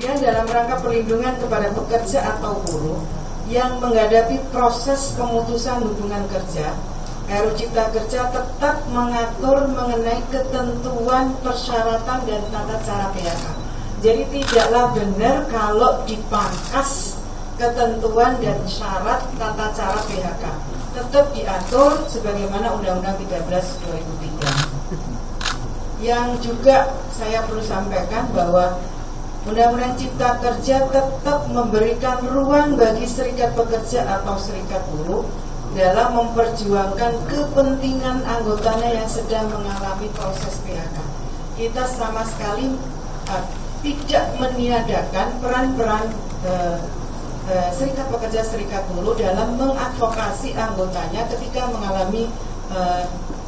Kemudian dalam rangka perlindungan kepada pekerja atau buruh yang menghadapi proses pemutusan hubungan kerja, RUU Cipta Kerja tetap mengatur mengenai ketentuan, persyaratan, dan tata cara PHK. Jadi tidaklah benar kalau dipangkas ketentuan dan syarat tata cara PHK. Tetap diatur sebagaimana Undang-Undang 13/2003. Yang juga saya perlu sampaikan bahwa Undang-Undang Cipta Kerja tetap memberikan ruang bagi serikat pekerja atau serikat buruh dalam memperjuangkan kepentingan anggotanya yang sedang mengalami proses PHK. Kita sama sekali tidak meniadakan peran-peran serikat pekerja, serikat buruh dalam mengadvokasi anggotanya ketika mengalami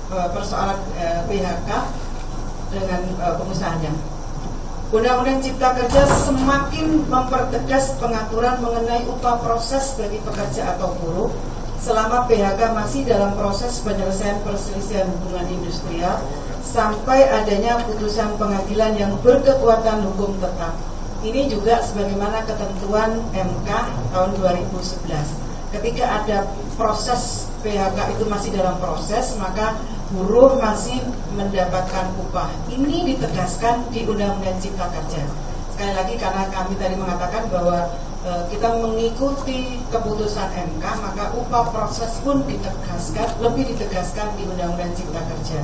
persoalan PHK dengan pengusahanya. Undang-Undang Cipta Kerja semakin mempertegas pengaturan mengenai upah proses bagi pekerja atau buruh selama PHK masih dalam proses penyelesaian perselisihan hubungan industrial sampai adanya putusan pengadilan yang berkekuatan hukum tetap. Ini juga sebagaimana ketentuan MK tahun 2011. Ketika ada proses PHK itu masih dalam proses, maka buruh masih mendapatkan upah. Ini ditegaskan di Undang-Undang Cipta Kerja. Sekali lagi karena kami tadi mengatakan bahwa kita mengikuti keputusan MK, maka upah proses pun lebih ditegaskan di Undang-Undang Cipta Kerja.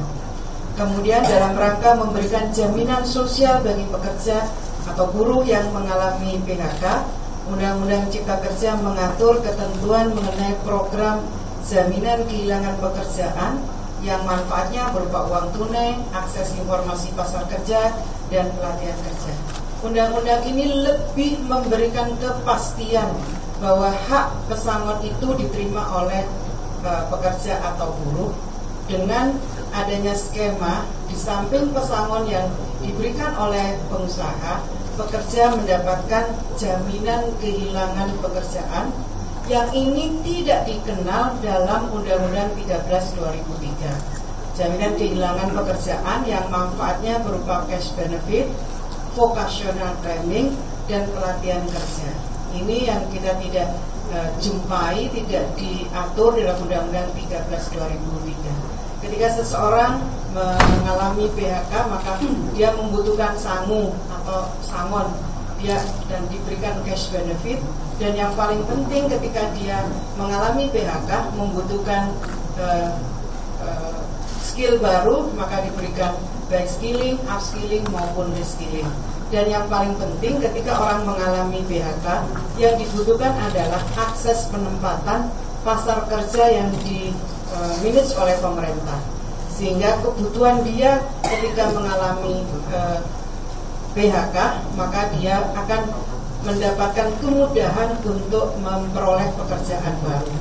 Kemudian dalam rangka memberikan jaminan sosial bagi pekerja atau buruh yang mengalami PHK, Undang-Undang Cipta Kerja mengatur ketentuan mengenai program jaminan kehilangan pekerjaan yang manfaatnya berupa uang tunai, akses informasi pasar kerja, dan pelatihan kerja. Undang-undang ini lebih memberikan kepastian bahwa hak pesangon itu diterima oleh pekerja atau buruh dengan adanya skema di samping pesangon yang diberikan oleh pengusaha, pekerja mendapatkan jaminan kehilangan pekerjaan yang ini tidak dikenal dalam Undang-Undang 13/2003. Jaminan kehilangan pekerjaan yang manfaatnya berupa cash benefit, vocational training, dan pelatihan kerja. Ini yang kita tidak jumpai, tidak diatur dalam Undang-Undang 13/2003. Ketika seseorang mengalami PHK, maka dia membutuhkan sangu atau sangon, dan diberikan cash benefit. Dan yang paling penting ketika dia mengalami PHK membutuhkan skill baru, maka diberikan baik skilling, upskilling maupun reskilling. Dan yang paling penting ketika orang mengalami PHK, yang dibutuhkan adalah akses penempatan pasar kerja yang dimanage oleh pemerintah, sehingga kebutuhan dia ketika mengalami PHK, maka dia akan mendapatkan kemudahan untuk memperoleh pekerjaan baru.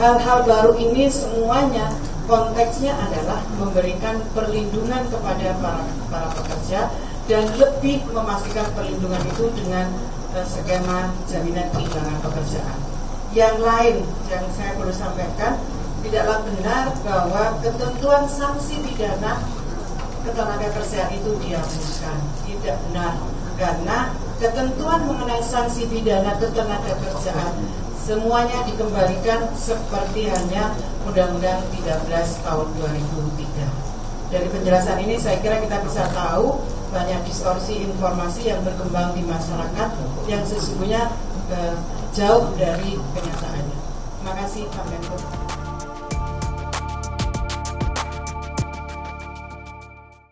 Hal-hal baru ini semuanya konteksnya adalah memberikan perlindungan kepada para pekerja dan lebih memastikan perlindungan itu dengan skema jaminan kehilangan pekerjaan. Yang lain yang saya perlu sampaikan, tidaklah benar bahwa ketentuan sanksi pidana ketenagakerjaan itu dihapuskan. Tidak benar, karena ketentuan mengenai sanksi pidana ketenagakerjaan semuanya dikembalikan seperti halnya Undang-Undang 13 tahun 2003. Dari penjelasan ini saya kira kita bisa tahu banyak distorsi informasi yang berkembang di masyarakat yang sesungguhnya jauh dari kenyataannya. Terima kasih Pak Menko.